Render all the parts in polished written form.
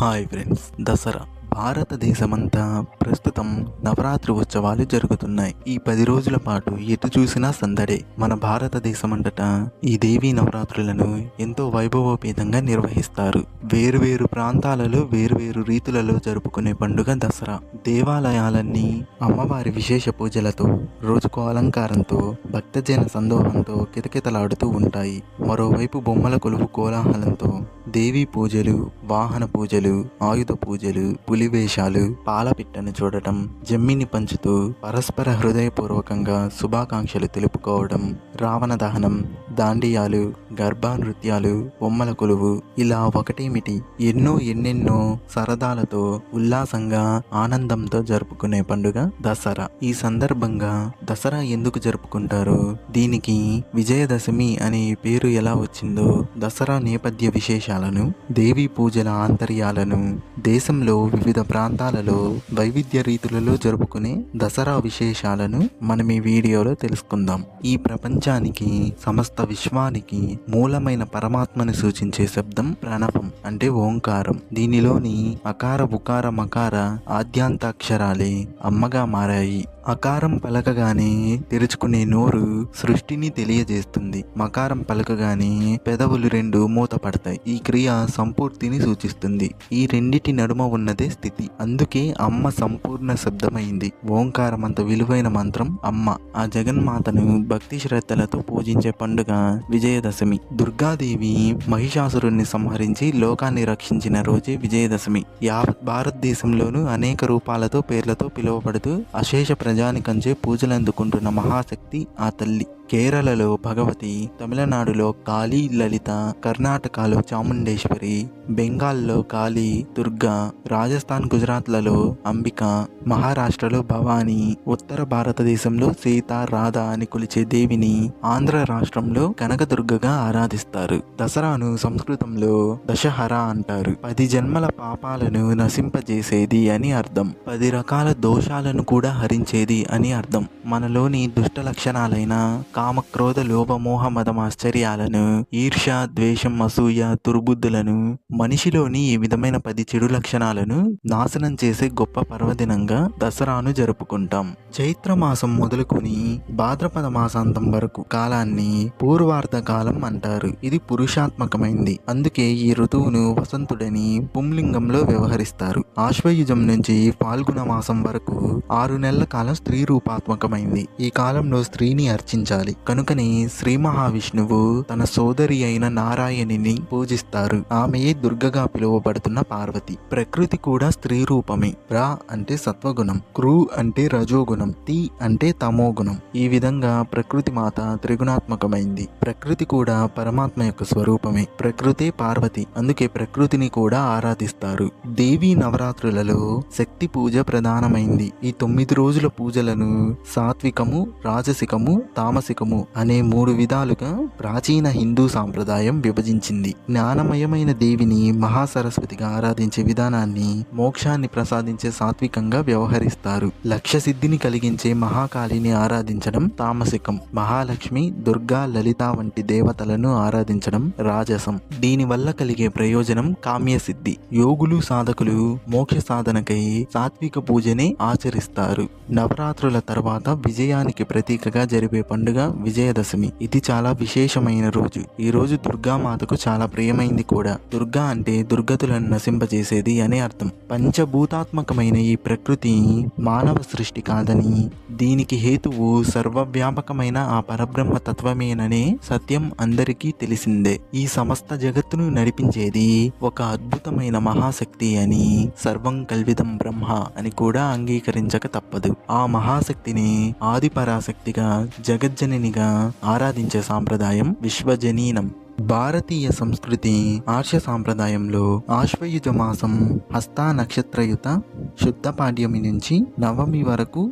Hi friends, Dasara భారతదేశమంతా ప్రస్తుతం నవరాత్రి ఉత్సవాలు జరుగుతున్నాయి. ఈ 10 రోజుల పాటు ఎటు చూసినా సందడే. మన భారతదేశమంతటా ఈ దేవీ నవరాత్రులను ఎంతో వైభవోపేతంగా నిర్వహిస్తారు. వేరువేరు ప్రాంతాలలో వేరువేరు రీతులలో జరుపుకునే పండుగ దసరా. దేవాలయాలన్నీ అమ్మవారి విశేష పూజలతో, రోజుకో అలంకారంతో, భక్తజన సందోహంతో కితకితలాడుతూ ఉంటాయి. మరోవైపు బొమ్మల కొలువు కోలాహలంతో దేవీ పూజలు, వాహన పూజలు, ఆయుధ పూజలు, పులివేషాలు, పాలపిట్టను చూడటం, జమ్మిని పంచుతూ పరస్పర హృదయపూర్వకంగా శుభాకాంక్షలు తెలుపుకోవడం, రావణ దహనం, దాండియాలు, గర్భా నృత్యాలు, బొమ్మల కొలువు, ఇలా ఒకటేమిటి ఎన్నెన్నో సరదాలతో ఉల్లాసంగా ఆనందంతో జరుపుకునే పండుగ దసరా. ఈ సందర్భంగా దసరా ఎందుకు జరుపుకుంటారో, దీనికి విజయదశమి అనే పేరు ఎలా వచ్చిందో, దసరా నేపథ్య విశేషాలను, దేవీ పూజల ఆంతర్యాలను, దేశంలో వివిధ ప్రాంతాలలో వైవిధ్య రీతులలో జరుపుకునే దసరా విశేషాలను మనం ఈ వీడియోలో తెలుసుకుందాం. ఈ ప్రపంచానికి, సమస్త విశ్వానికి మూలమైన పరమాత్మను సూచించే శబ్దం ప్రణవం అంటే ఓంకారం. దీనిలోని అకార, ఉకార, మకార ఆద్యాంతాక్షరాలే అమ్మగా మారాయి. అకారం పలకగానే తెరుచుకునే నోరు సృష్టిని తెలియజేస్తుంది. మకారం పలకగానే పెదవులు 2 మూతపడతాయి. ఈ క్రియ సంపూర్తిని సూచిస్తుంది. ఈ రెండిటి నడుమ ఉన్నదే స్థితి. అందుకే అమ్మ సంపూర్ణ శబ్దమైంది. ఓంకారం అంత విలువైన మంత్రం అమ్మ. ఆ జగన్మాతను భక్తి శ్రద్ధలతో పూజించే పండుగ విజయదశమి. దుర్గాదేవి మహిషాసురుణ్ణి సంహరించి లోకాన్ని రక్షించిన రోజే విజయదశమి. యావత్ భారతదేశంలోనూ అనేక రూపాలతో, పేర్లతో పిలువబడుతూ అశేష ప్రజానికంచే పూజలు అందుకుంటున్న మహాశక్తి ఆ తల్లి. కేరళలో భగవతి, తమిళనాడులో కాళీ లలిత, కర్ణాటకలో చాముండేశ్వరి, బెంగాల్లో కాళీ, దుర్గా, రాజస్థాన్, గుజరాత్లలో అంబిక, మహారాష్ట్రలో భవానీ, ఉత్తర భారతదేశంలో సీత, రాధ అని కొలిచే దేవిని ఆంధ్ర రాష్ట్రంలో కనకదుర్గగా ఆరాధిస్తారు. దసరాను సంస్కృతంలో దశహర అంటారు. 10 జన్మల పాపాలను నశింపజేసేది అని అర్థం. 10 రకాల దోషాలను కూడా హరించేది అని అర్థం. మనలోని దుష్ట లక్షణాలైన కామ, క్రోధ, లోభ, మోహ, మదం, ఆశ్చర్యాలను, ఈర్ష్య, ద్వేషం, అసూయ, దుర్బుద్ధులను, మనిషిలోని ఈ విధమైన 10 చెడు లక్షణాలను నాశనం చేసే గొప్ప పర్వదినంగా దసరాను జరుపుకుంటాం. చైత్ర మాసం మొదలుకొని భాద్రపద మాసాంతం వరకు కాలాన్ని పూర్వార్ధ కాలం అంటారు. ఇది పురుషాత్మకమైంది. అందుకే ఈ ఋతువును వసంతుడని పుంలింగంలో వ్యవహరిస్తారు. ఆశ్వయుజం నుంచి ఫాల్గుణ మాసం వరకు 6 నెలల కాలం స్త్రీ రూపాత్మకమైంది. ఈ కాలంలో స్త్రీని అర్చించాలి. కనుకనే శ్రీ మహావిష్ణువు తన సోదరి అయిన నారాయణిని పూజిస్తారు. ఆమెయే దుర్గగా పిలువబడుతున్న పార్వతి. ప్రకృతి కూడా స్త్రీ రూపమే. రా అంటే సత్వగుణం, క్రూ అంటే రజోగుణం, తి అంటే తమోగుణం. ఈ విధంగా ప్రకృతి మాత త్రిగుణాత్మకమైంది. ప్రకృతి కూడా పరమాత్మ యొక్క స్వరూపమే. ప్రకృతే పార్వతి. అందుకే ప్రకృతిని కూడా ఆరాధిస్తారు. దేవీ నవరాత్రులలో శక్తి పూజ ప్రధానమైంది. ఈ 9 రోజుల పూజలను సాత్వికము, రాజసికము, తామసికము అనే 3 విధాలుగా ప్రాచీన హిందూ సాంప్రదాయం విభజించింది. జ్ఞానమయమైన దేవిని మహాసరస్వతిగా ఆరాధించే విధానాన్ని, మోక్షాన్ని ప్రసాదించే సాత్వికంగా వ్యవహరిస్తారు. లక్ష్య సిద్ధిని కలిగించే మహాకాళిని ఆరాధించడం తామసికం. మహాలక్ష్మి, దుర్గా, లలిత వంటి దేవతలను ఆరాధించడం రాజసం. దీనివల్ల కలిగే ప్రయోజనం కామ్యసిద్ధి. యోగులు, సాధకులు మోక్ష సాధనకై సాత్విక పూజనే ఆచరిస్తారు. నవరాత్రుల తర్వాత విజయానికి ప్రతీకగా జరిపే పండుగ విజయదశమి. ఇది చాలా విశేషమైన రోజు. ఈ రోజు దుర్గామాతకు చాలా ప్రియమైంది కూడా. దుర్గా అంటే దుర్గతులను నశింపజేసేది అని అర్థం. పంచభూతాత్మకమైన ఈ ప్రకృతి మానవ సృష్టి కాదని, దీనికి హేతువు సర్వవ్యాపకమైన ఆ పరబ్రహ్మ తత్వమేననే సత్యం అందరికీ తెలిసిందే. ఈ సమస్త జగత్తును నడిపించేది ఒక అద్భుతమైన మహాశక్తి అని, సర్వం కల్విదం బ్రహ్మ అని కూడా అంగీకరించక తప్పదు. ఆ మహాశక్తిని ఆదిపరాశక్తిగా, జగజ్జననిగా ఆరాధించే సాంప్రదాయం విశ్వజనీనం. భారతీయ సంస్కృతి ఆర్ష సాంప్రదాయంలో ఆశ్వయుజ మాసం హస్త నక్షత్రయుత శుద్ధ పాడ్యమి నుంచి నవమి వరకు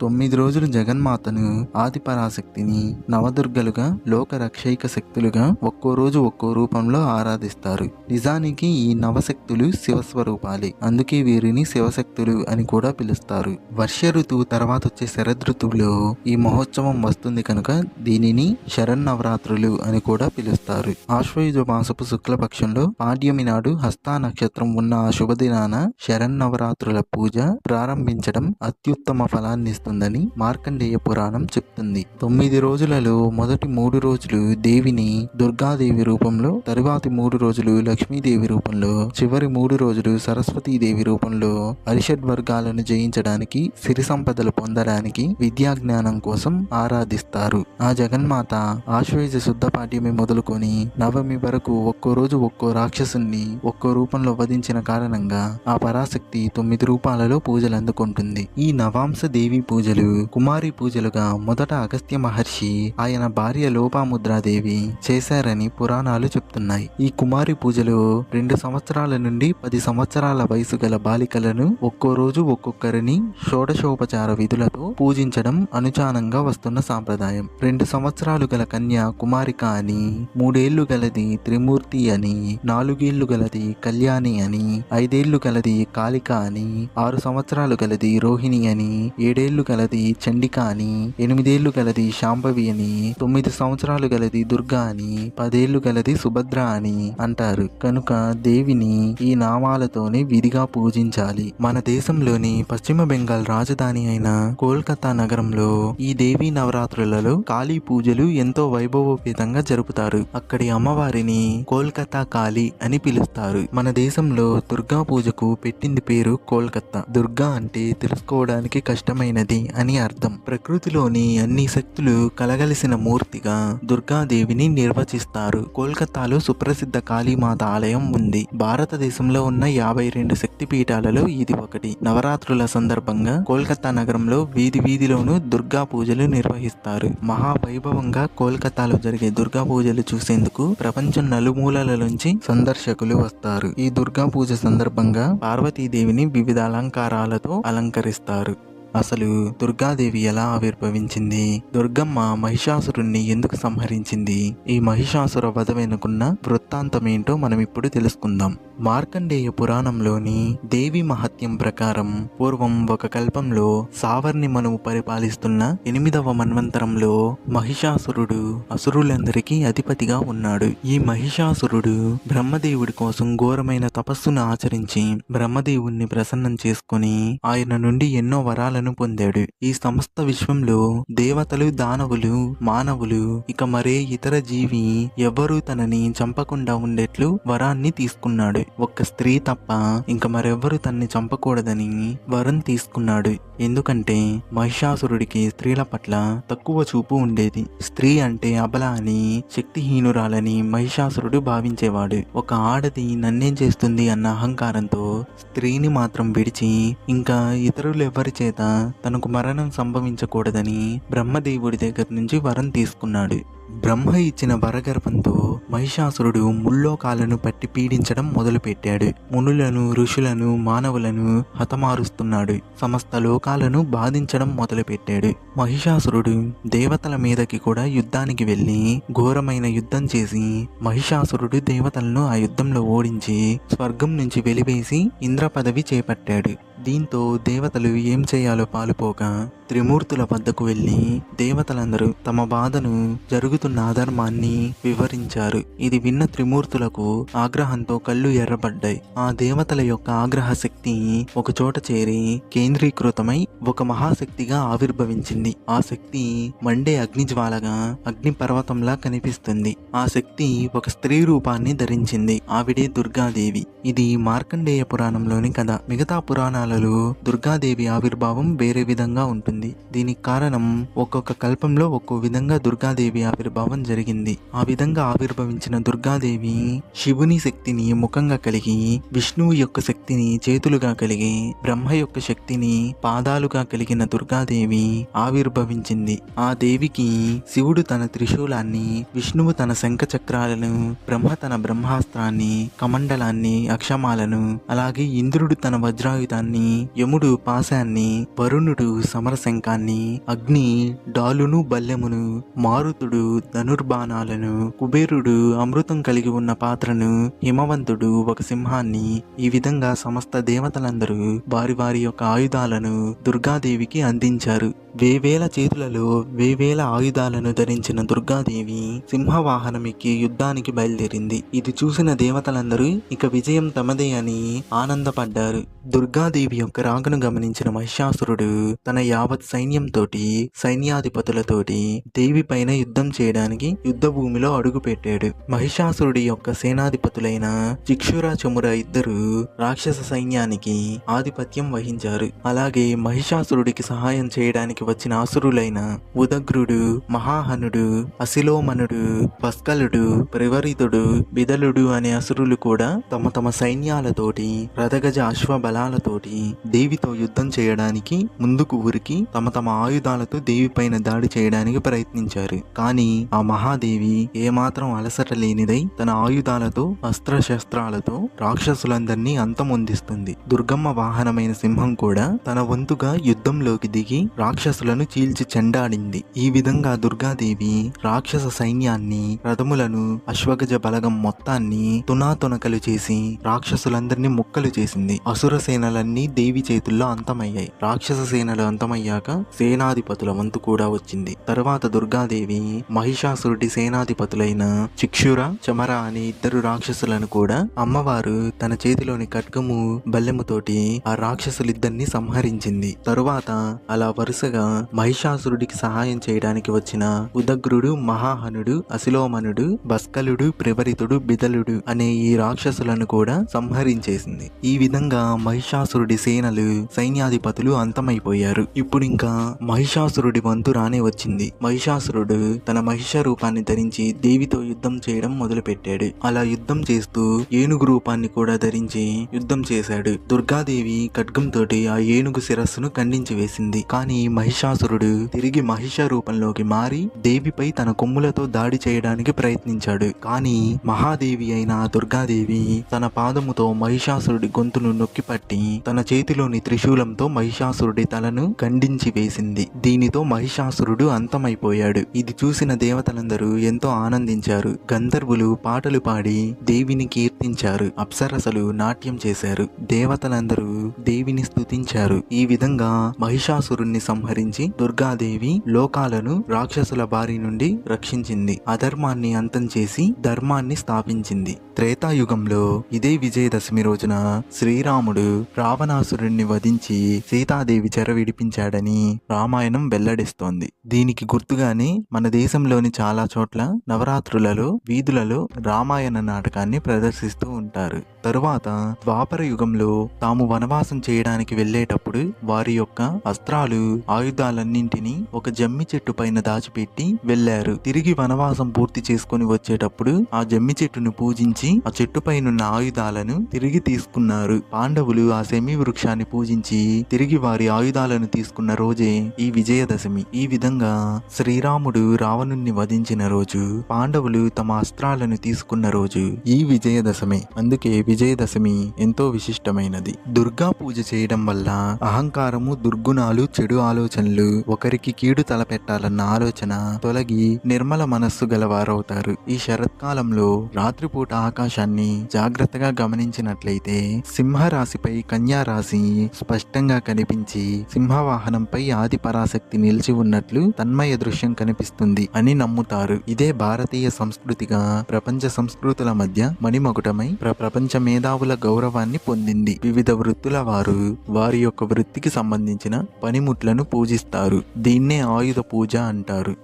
9 రోజులు జగన్మాతను, ఆదిపరాశక్తిని, నవదుర్గలుగా, లోక రక్షైక శక్తులుగా ఒక్కో రోజు ఒక్కో రూపంలో ఆరాధిస్తారు. నిజానికి ఈ నవశక్తులు శివస్వరూపాలే. అందుకే వీరిని శివశక్తులు అని కూడా పిలుస్తారు. వర్ష ఋతువు తర్వాత వచ్చే శరదృతువులో ఈ మహోత్సవం వస్తుంది కనుక దీనిని శరన్నవరాత్రులు అని కూడా పిలుస్తారు. ఆశ్వయుజ మాసపు శుక్లపక్షంలో పాడ్యమి నాడు హస్తా నక్షత్రం ఉన్న ఆ శుభదినాన శరన్నవరాత్రుల పూజ ప్రారంభించడం అత్యుత్తమ ఫలాన్నిస్తుందని మార్కండేయ పురాణం చెప్తుంది. 9 రోజులలో మొదటి 3 రోజులు దేవిని దుర్గాదేవి రూపంలో, తరువాతి 3 రోజులు లక్ష్మీదేవి రూపంలో, చివరి 3 రోజులు సరస్వతీదేవి రూపంలో అరిషడ్ వర్గాలను జయించడానికి, సిరి సంపదలు పొందడానికి, విద్యా జ్ఞానం కోసం ఆరాధిస్తారు. ఆ జగన్మాత ఆశ్వయుజ శుద్ధ పాడ్యమి మొదలుకొని నవమి వరకు ఒక్కో రోజు ఒక్కో రాక్షసుని ఒక్కో రూపంలో వధించిన కారణంగా ఆ పరాశక్తి 9 రూపాలలో పూజలు అందుకుంటుంది. ఈ నవాంశ దేవి పూజలు కుమారి పూజలుగా మొదట అగస్త్య మహర్షి ఆయన భార్య లోపాముద్రాదేవి చేశారని పురాణాలు చెప్తున్నాయి. ఈ కుమారి పూజలు 2 సంవత్సరాల నుండి 10 సంవత్సరాల వయసు గల బాలికలను ఒక్కో రోజు ఒక్కొక్కరిని షోడశోపచార విధులతో పూజించడం అనుచానంగా వస్తున్న సాంప్రదాయం. 2 సంవత్సరాలు గల కన్య కుమారిక అని, 3 ఏళ్లు గలది త్రిమూర్తి అని, 4 ఏళ్లు గలది కళ్యాణి అని, 5 ఏళ్లు గలది కాళిక అని, 6 సంవత్సరాలు గలది రోహిణి అని, 7 ఏళ్లు గలది చండిక అని, 8 ఏళ్లు గలది శాంభవి అని, 9 సంవత్సరాలు గలది దుర్గా అని, 10 ఏళ్లు గలది సుభద్ర అని అంటారు. కనుక దేవిని ఈ నామాలతోనే విధిగా పూజించాలి. మన దేశంలోని పశ్చిమ బెంగాల్ రాజధాని అయిన కోల్కతా నగరంలో ఈ దేవీ నవరాత్రులలో కాళీ పూజలు ఎంతో వైభవోపేతంగా జరుపుతారు. అక్కడి అమ్మవారిని కోల్కతా కాళీ అని పిలుస్తారు. మన దేశంలో దుర్గా పూజకు పెట్టింది పేరు కోల్కతా. దుర్గా అంటే తెలుసుకోవడానికి కష్టమైనది అని అర్థం. ప్రకృతిలోని అన్ని శక్తులు కలగలిసిన మూర్తిగా దుర్గాదేవిని నిర్వచిస్తారు. కోల్కతాలో సుప్రసిద్ధ కాళీమాత ఆలయం ఉంది. భారతదేశంలో ఉన్న 52 శక్తిపీఠాలలో ఇది ఒకటి. నవరాత్రుల సందర్భంగా కోల్కతా నగరంలో వీధి వీధిలోనూ దుర్గా పూజలు నిర్వహిస్తారు. మహావైభవంగా కోల్కతాలో జరిగే దుర్గా పూజలు చూసేందుకు ప్రపంచం నలుమూలల నుంచి సందర్శకులు వస్తారు. ఈ దుర్గా పూజ సందర్భంగా పార్వతీదేవిని వివిధ అలంకారాలతో అలంకరిస్తారు. అసలు దుర్గాదేవి ఎలా ఆవిర్భవించింది? దుర్గమ్మ మహిషాసురుణ్ణి ఎందుకు సంహరించింది? ఈ మహిషాసుర వధ వెనుకున్న వృత్తాంతమేంటో మనం ఇప్పుడు తెలుసుకుందాం. మార్కండేయ పురాణంలోని దేవి మహత్యం ప్రకారం పూర్వం ఒక కల్పంలో సావర్ణి మనువు పరిపాలిస్తున్న 8వ మన్వంతరంలో మహిషాసురుడు అసురులందరికీ అధిపతిగా ఉన్నాడు. ఈ మహిషాసురుడు బ్రహ్మదేవుడి కోసం ఘోరమైన తపస్సును ఆచరించి బ్రహ్మదేవుణ్ణి ప్రసన్నం చేసుకుని ఆయన నుండి ఎన్నో వరాలను పొందాడు. ఈ సమస్త విశ్వంలో దేవతలు, దానవులు, మానవులు ఇక మరే ఇతర జీవి ఎవ్వరూ తనని చంపకుండా ఉండేట్లు వరాన్ని తీసుకున్నాడు. ఒక్క స్త్రీ తప్ప ఇంక మరెవ్వరూ తన్ని చంపకూడదని వరం తీసుకున్నాడు. ఎందుకంటే మహిషాసురుడికి స్త్రీల పట్ల తక్కువ చూపు ఉండేది. స్త్రీ అంటే అబల అని, శక్తిహీనురాలని మహిషాసురుడు భావించేవాడు. ఒక ఆడది నన్నేం చేస్తుంది అన్న అహంకారంతో స్త్రీని మాత్రం విడిచి ఇంకా ఇతరులెవ్వరి చేత తనకు మరణం సంభవించకూడదని బ్రహ్మదేవుడి దగ్గర నుంచి వరం తీసుకున్నాడు. బ్రహ్మ ఇచ్చిన వరగర్భంతో మహిషాసురుడు ముల్లోకాలను పట్టి పీడించడం మొదలుపెట్టాడు. మునులను, ఋషులను, మానవులను హతమారుస్తున్నాడు. సమస్త లోకాలను బాధించడం మొదలుపెట్టాడు. మహిషాసురుడు దేవతల మీదకి కూడా యుద్ధానికి వెళ్ళి ఘోరమైన యుద్ధం చేసి మహిషాసురుడు దేవతలను ఆ యుద్ధంలో ఓడించి స్వర్గం నుంచి వెలివేసి ఇంద్ర పదవి చేపట్టాడు. దీంతో దేవతలు ఏం చేయాలో పాలుపోక త్రిమూర్తుల వద్దకు వెళ్ళి దేవతలందరూ తమ బాధను, జరుగుతున్న అధర్మాన్ని వివరించారు. ఇది విన్న త్రిమూర్తులకు ఆగ్రహంతో కళ్ళు ఎర్రబడ్డాయి. ఆ దేవతల యొక్క ఆగ్రహ శక్తి ఒక చోట చేరి కేంద్రీకృతమై ఒక మహాశక్తిగా ఆవిర్భవించింది. ఆ శక్తి మండే అగ్నిజ్వాలగా అగ్నిపర్వతంలా కనిపిస్తుంది. ఆ శక్తి ఒక స్త్రీ రూపాన్ని ధరించింది. ఆవిడే దుర్గాదేవి. ఇది మార్కండేయ పురాణంలోని కథ. మిగతా పురాణాలలో దుర్గాదేవి ఆవిర్భావం వేరే విధంగా ఉంటుంది. దీనికి కారణం ఒక్కొక్క కల్పంలో ఒక్కో విధంగా దుర్గాదేవి ఆవిర్భావం జరిగింది. ఆ విధంగా ఆవిర్భవించిన దుర్గాదేవి శివుని శక్తిని ముఖంగా కలిగి, విష్ణువు యొక్క శక్తిని చేతులుగా కలిగి, బ్రహ్మ యొక్క శక్తిని పాదాలుగా కలిగిన దుర్గాదేవి ఆవిర్భవించింది. ఆ దేవికి శివుడు తన త్రిశూలాన్ని, విష్ణువు తన శంఖ చక్రాలను, బ్రహ్మ తన బ్రహ్మాస్త్రాన్ని, కమండలాన్ని, అక్షమాలను, అలాగే ఇంద్రుడు తన వజ్రాయుధాన్ని యముడు పాశాన్ని, వరుణుడు సమరశంఖాన్ని, అగ్ని డాలును బల్లెమును, మారుతుడు ధనుర్బాణాలను, కుబేరుడు అమృతం కలిగి ఉన్న పాత్రను, హిమవంతుడు ఒక సింహాన్ని, ఈ విధంగా సమస్త దేవతలందరూ వారి వారి యొక్క ఆయుధాలను దుర్గాదేవికి అందించారు. వేవేల చేతులలో వేవేల ఆయుధాలను ధరించిన దుర్గాదేవి సింహవాహనం ఎక్కి యుద్ధానికి బయలుదేరింది. ఇది చూసిన దేవతలందరూ ఇక విజయం తమదే అని ఆనందపడ్డారు. దుర్గాదేవి యొక్క రాకను గమనించిన మహిషాసురుడు తన యావత్ సైన్యంతోటి, సైన్యాధిపతులతోటి దేవి పైన యుద్ధం చేయడానికి యుద్ధ భూమిలో అడుగుపెట్టాడు. మహిషాసురుడి యొక్క సేనాధిపతులైన చిక్షుర, చముర ఇద్దరు రాక్షస సైన్యానికి ఆధిపత్యం వహించారు. అలాగే మహిషాసురుడికి సహాయం చేయడానికి వచ్చిన అసురులైన ఉదగ్రుడు, మహాహనుడు, అసిలోమనుడు, పస్కలుడు, ప్రవరితుడు, బిదలుడు అనే అసురులు కూడా తమ తమ సైన్యాలతోటి, రథగజ అశ్వ బలాలతోటి దేవితో యుద్ధం చేయడానికి ముందుకు ఉరికి తమ తమ ఆయుధాలతో దేవి పైన దాడి చేయడానికి ప్రయత్నించారు. కానీ ఆ మహాదేవి ఏమాత్రం అలసట లేనిదై తన ఆయుధాలతో, అస్త్రశస్త్రాలతో రాక్షసులందరినీ అంతమొందిస్తుంది. దుర్గమ్మ వాహనమైన సింహం కూడా తన వంతుగా యుద్ధంలోకి దిగి రాక్షసులను చీల్చి చెండాడింది. ఈ విధంగా దుర్గాదేవి రాక్షస సైన్యాన్ని, రథములను, అశ్వగజ బలగం మొత్తాన్ని తునాతునకలు చేసి రాక్షసులందరినీ ముక్కలు చేసింది. అసుర సేనలన్నీ దేవి చేతుల్లో అంతమయ్యాయి. రాక్షస సేనలు అంతమయ్యాక సేనాధిపతుల వంతు కూడా వచ్చింది. తరువాత దుర్గాదేవి మహిషాసురుడి సేనాధిపతులైన చిక్షుర, చమర అనే ఇద్దరు రాక్షసులను కూడా అమ్మవారు తన చేతిలోని ఖడ్గము, బల్లెముతోటి ఆ రాక్షసులిద్దరిని సంహరించింది. తరువాత అలా వరుసగా మహిషాసురుడికి సహాయం చేయడానికి వచ్చిన ఉదగ్రుడు, మహాహనుడు, అసిలోమనుడు, బస్కలుడు, ప్రవరితుడు, బిదలుడు అనే ఈ రాక్షసులను కూడా సంహరించేసింది. ఈ విధంగా మహిషాసురుడి సేనలు, సైన్యాధిపతులు అంతమైపోయారు. ఇప్పుడు ఇంకా మహిషాసురుడి వంతు రానే వచ్చింది. మహిషాసురుడు తన మహిష రూపాన్ని ధరించి దేవితో యుద్ధం చేయడం మొదలుపెట్టాడు. అలా యుద్ధం చేస్తూ ఏనుగు రూపాన్ని కూడా ధరించి యుద్ధం చేశాడు. దుర్గాదేవి ఖడ్గంతోటి ఆ ఏనుగు శిరస్సును ఖండించి వేసింది. కానీ మహిషాసురుడు తిరిగి మహిష రూపంలోకి మారి దేవిపై తన కొమ్ములతో దాడి చేయడానికి ప్రయత్నించాడు. కానీ మహాదేవి అయిన దుర్గాదేవి తన పాదముతో మహిషాసురుడి గొంతును నొక్కిపట్టి తన చేతిలోని త్రిశూలంతో మహిషాసురుడి తలను ఖండించి వేసింది. దీనితో మహిషాసురుడు అంతమైపోయాడు. ఇది చూసిన దేవతలందరూ ఎంతో ఆనందించారు. గంధర్వులు పాటలు పాడి దేవిని కీర్తించారు. అప్సరసలు నాట్యం చేశారు. దేవతలందరూ దేవిని స్తుతించారు. ఈ విధంగా మహిషాసురుణ్ణి సంహరించి దుర్గాదేవి లోకాలను రాక్షసుల బారి నుండి రక్షించింది. అధర్మాన్ని అంతం చేసి ధర్మాన్ని స్థాపించింది. త్రేతాయుగంలో ఇదే విజయదశమి రోజున శ్రీరాముడు రావణాసురుణ్ణి వధించి సీతాదేవి చెర విడిపించాడని రామాయణం వెల్లడిస్తోంది. దీనికి గుర్తుగానే మన దేశంలోని చాలా చోట్ల నవరాత్రులలో వీధులలో రామాయణ నాటకాన్ని ప్రదర్శిస్తూ ఉంటారు. తరువాత ద్వాపర యుగంలో తాము వనవాసం చేయడానికి వెళ్ళేటప్పుడు వారి యొక్క అస్త్రాలు, ఆయుధాలన్నింటినీ ఒక జమ్మి చెట్టు పైన దాచిపెట్టి వెళ్లారు. తిరిగి వనవాసం పూర్తి చేసుకుని వచ్చేటప్పుడు ఆ జమ్మి చెట్టును పూజించి ఆ చెట్టు పైనున్న ఆయుధాలను తిరిగి తీసుకున్నారు. పాండవులు ఆ శమీ వృక్షాన్ని పూజించి తిరిగి వారి ఆయుధాలను తీసుకున్న రోజే ఈ విజయదశమి. ఈ విధంగా శ్రీరాముడు రావణుణ్ణి వధించిన రోజు, పాండవులు తమ అస్త్రాలను తీసుకున్న రోజు ఈ విజయదశమి. అందుకే విజయదశమి ఎంతో విశిష్టమైనది. దుర్గా పూజ చేయడం వల్ల అహంకారము, దుర్గుణాలు, చెడు ఆలోచనలు, ఒకరికి కీడు తలపెట్టాలన్న ఆలోచన తొలగి నిర్మల మనస్సు గలవారవుతారు. ఈ శరత్కాలంలో రాత్రిపూట ఆకాశాన్ని జాగ్రత్తగా గమనించినట్లయితే సింహరాశిపై కన్యా రాశి స్పష్టంగా కనిపించి సింహవాహనంపై ఆది పరాశక్తి నిలిచి ఉన్నట్లు తన్మయ దృశ్యం కనిపిస్తుంది అని నమ్ముతారు. ఇదే భారతీయ సంస్కృతిగా ప్రపంచ సంస్కృతుల మధ్య మణిమకుటమై ప్రపంచ మేధావుల గౌరవాన్ని పొందింది. వివిధ వృత్తుల వారు వారి యొక్క వృత్తికి సంబంధించిన పనిముట్లను పూజిస్తారు. దీన్నే ఆయుధ పూజ అంటారు.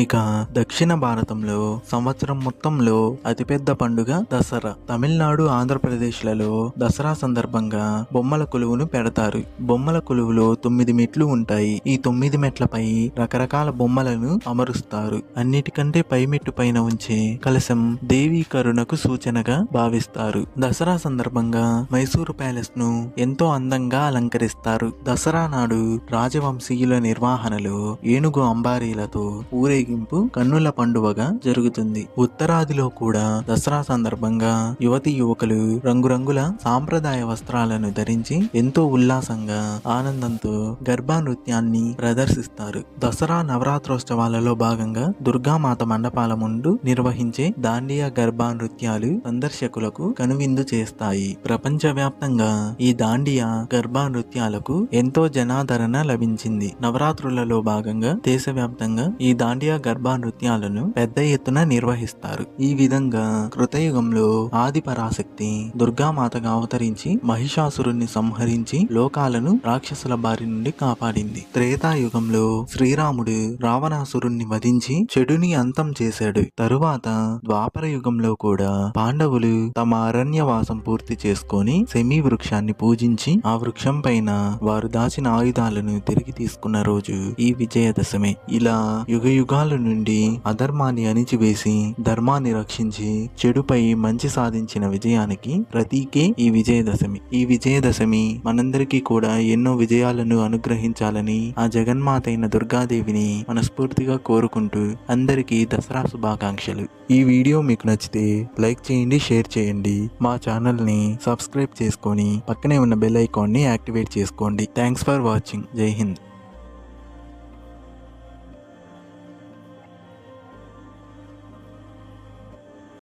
ఇక దక్షిణ భారతంలో సంవత్సరం మొత్తంలో అతిపెద్ద పండుగ దసరా. తమిళనాడు, ఆంధ్రప్రదేశ్లలో దసరా సందర్భంగా బొమ్మల కొలువును పెడతారు. బొమ్మల కొలువులో 9 మెట్లు ఉంటాయి. ఈ 9 మెట్లపై రకరకాల బొమ్మలను అమరుస్తారు. అన్నిటికంటే పై మెట్టు పైన ఉంచే కలశం దేవీ కరుణకు సూచనగా భావిస్తారు. దసరా సందర్భంగా మైసూరు ప్యాలెస్ ను ఎంతో అందంగా అలంకరిస్తారు. దసరా నాడు రాజవంశీయుల నిర్వహణలో ఏనుగు అంబారీలతో ఊరేగి ఊరేగింపు కన్నుల పండువగా జరుగుతుంది. ఉత్తరాదిలో కూడా దసరా సందర్భంగా యువతి యువకులు రంగురంగుల సాంప్రదాయ వస్త్రాలను ధరించి ఎంతో ఉల్లాసంగా ఆనందంతో గర్భా నృత్యాన్ని ప్రదర్శిస్తారు. దసరా నవరాత్రోత్సవాలలో భాగంగా దుర్గామాత మండపాల ముందు నిర్వహించే దాండియా గర్భా నృత్యాలు సందర్శకులకు కనువిందు చేస్తాయి. ప్రపంచవ్యాప్తంగా ఈ దాండియా గర్భా నృత్యాలకు ఎంతో జనాదరణ లభించింది. నవరాత్రులలో భాగంగా దేశవ్యాప్తంగా ఈ దాండియా గర్భా నృత్యాలను పెద్ద ఎత్తున నిర్వహిస్తారు. ఈ విధంగా కృతయుగంలో ఆది పరాశక్తి దుర్గామాతగా అవతరించి మహిషాసురుణ్ణి సంహరించి లోకాలను రాక్షసుల బారి నుండి కాపాడింది. త్రేతాయుగంలో శ్రీరాముడు రావణాసురుణ్ణి వధించి చెడుని అంతం చేశాడు. తరువాత ద్వాపర యుగంలో కూడా పాండవులు తమ అరణ్యవాసం పూర్తి చేసుకొని శమీ వృక్షాన్ని పూజించి ఆ వృక్షం పైన వారు దాచిన ఆయుధాలను తిరిగి తీసుకున్న రోజు ఈ విజయదశమి. ఇలా యుగ యుగాల నుండి అధర్మాన్ని అణిచివేసి ధర్మాన్ని రక్షించి చెడుపై మంచి సాధించిన విజయానికి ప్రతీకే ఈ విజయదశమి. ఈ విజయదశమి మనందరికీ కూడా ఎన్నో విజయాలను అనుగ్రహించాలని ఆ జగన్మాత అయిన దుర్గాదేవిని మనస్ఫూర్తిగా కోరుకుంటూ అందరికీ దసరా శుభాకాంక్షలు. ఈ వీడియో మీకు నచ్చితే లైక్ చేయండి, షేర్ చేయండి. మా ఛానల్ని సబ్స్క్రైబ్ చేసుకొని పక్కనే ఉన్న బెల్ ఐకాన్ని యాక్టివేట్ చేసుకోండి. Thanks for watching. జై హింద్.